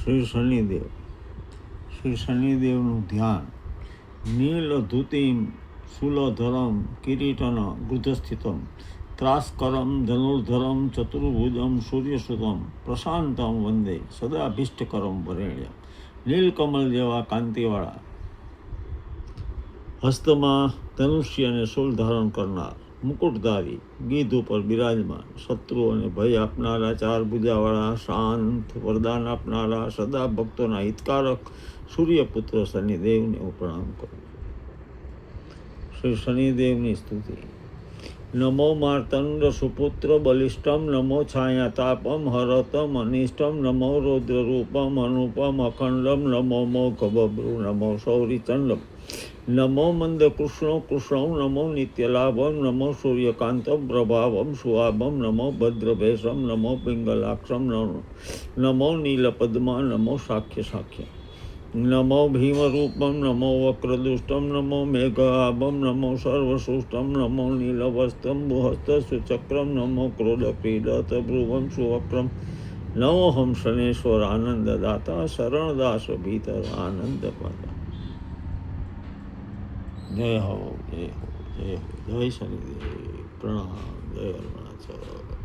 શ્રી શનિદેવ. શ્રી શનિદેવનું ધ્યાન. નીલધુતિમ શૂલધરમ કિરીટન ગૃધસ્થિતમ ત્રાસ્કરમ ધનુર્ધરમ ચતુર્ભુજમ સૂર્યસુતમ પ્રશાંતમ વંદે સદાભીષ્ટકરમ વરેણ્ય. નીલકમલ જેવા કાંતિવાળા હસ્તમાં ધનુષ્ય અને શૂલ ધારણ કરનાર, મુકુટધારી, ગીધ ઉપર બિરાજમાન, શત્રુઓને ભય આપનારા, ચાર ભુજાવાળા, શાંત, વરદાન આપનારા, સદા ભક્તોના હિતકારક સૂર્યપુત્ર શનિદેવને હું પ્રણામ કરું. શ્રી શનિદેવની સ્તુતિ. નમો માર્તંડ સુપુત્ર બલિષ્ઠમ, નમો છાયાતાપમ હરતમ અનિષ્ટમ, નમો રૌદ્રરૂપમ અનુપમ અખંડમ, નમો મોઘબભ્રુ, નમો શૌરિચંડમ, નમો મંદકૃષ્ણો કૃષ્ણમ, નમો નિત્યલાભમ, નમો સૂર્યકાંતમ પ્રભાવમ સુહાભમ, નમો ભદ્રભેષમ, નમો પિંગલાક્ષમ, નમો નીલપદ્મ, નમો સાખ્ય, નમો ભીમરૂપમ, નમો વક્રદુષ્ટમ, નમો મેઘાભમ, નમો સર્વસૃષ્ટમ, નમો નીલવસ્તમ ભુહસ્ત સુચક્રમ, નમો ક્રોધક્રીડત ભ્રુવમ સુવક્રમ, નમોહમ શનેશ્વર આનંદદાતા શરણદાસ ભીતર આનંદપાતા. જય હો, જય હો, જય હો, જય શનિદેવ. પ્રણામ. જય અરુણાચલ.